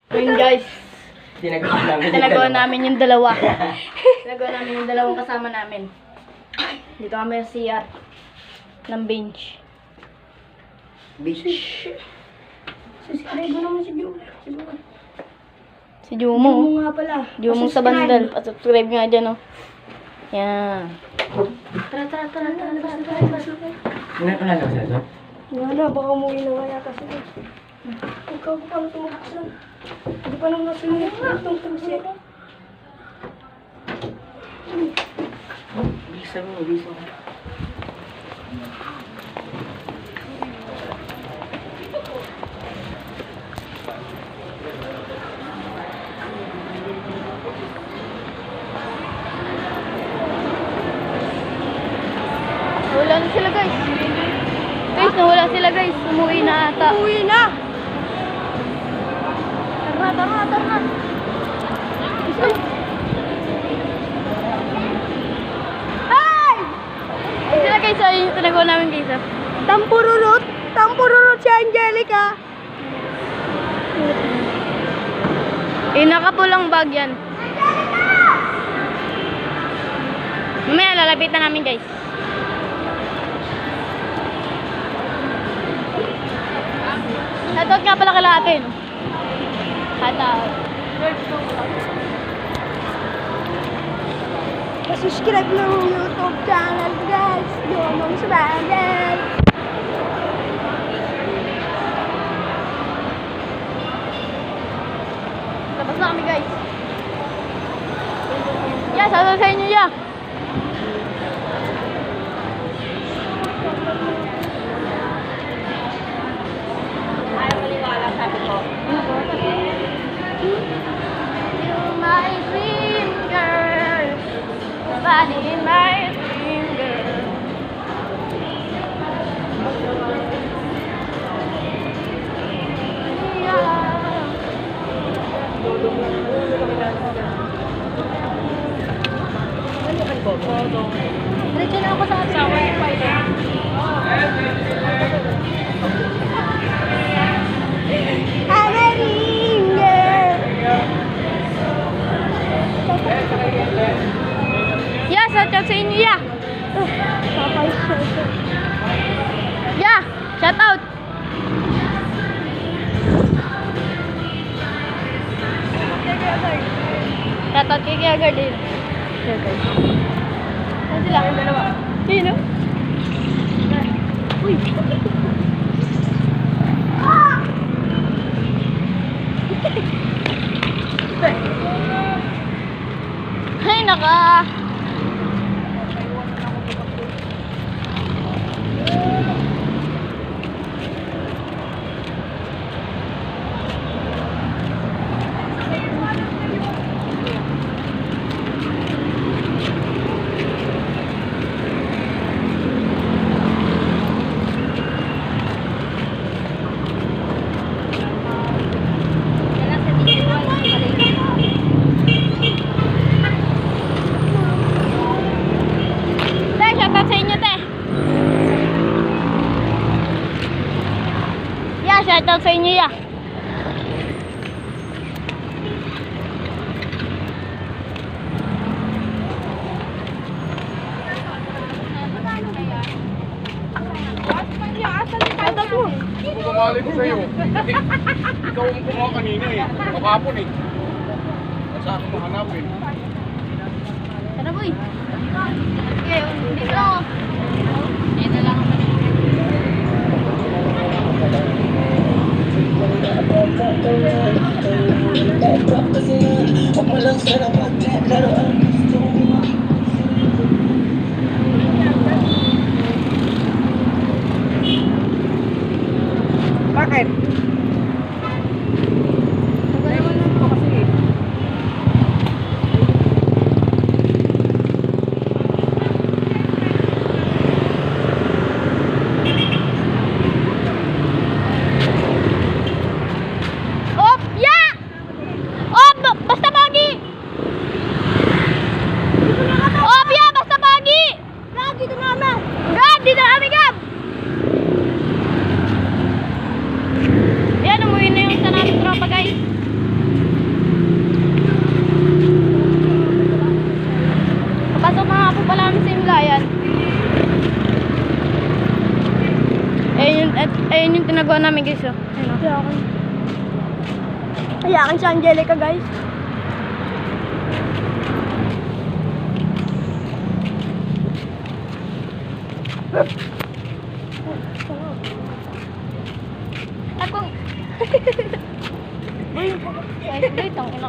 Ayun guys, tinagawa namin namin yung dalawa. Tinagawa namin yung dalawang kasama namin. Dito kami sa CR ng bench. Subscribe mo naman si Joe. Si Jumo. Joe nga pala. Jumo sa bandal. Subscribe nga dyan, oh. Yan. Tara. Hindi pa lang sa ito. Wala, baka umuwi na kaya kasi. Ikaw ko paano tumaksan? Hindi pa naman nasunod itong tusi. Bisa mo, bisa. Nawala na sila, guys. Guys, nawala sila, guys. Umuwi na ata. Umuwi na! Tara. Ay! Ayun sila, guys. Ayun yung tinagawa namin, guys. Oh. Tampururot si Angelica. Nakapulang bag yan. Mamaya, lalapit na namin, guys. Shoutout nga pala kala atin. Shoutout. Subscribe ng YouTube channel guys. Lumang sa bandal. Labas na kami, guys. Yeah, shoutout sa inyo, yeah. You're my dream girl, body in my dream girl. Diretso na ako sa asawa ni Paila. I'm a dream girl. Yeah, shoutout sa inyo, yeah. Papay siya. Yeah, shoutout. Shoutout kay Kuya Gardin. Yeah, guys. Saan sila? Yung dalawa. Sino? Uy. Ay, naka. Te, shoutout sa inyo, te. Yeah, shoutout sa inyo, yeah. Shoutout mo. Kung bumalik ko sa'yo, ikaw ang kumuha kanina eh. Kapapon eh. At sa akin mahanapin. Tara, boy. Okay, hindi ko lang. Ayan na lang. Bakit? Op, yeah! Op, basta bagi! Ayun yung tinagawa namin guys. Oh. Ayun, oh. Hayakan si Angelica, guys. Ako. Wait, ang ina.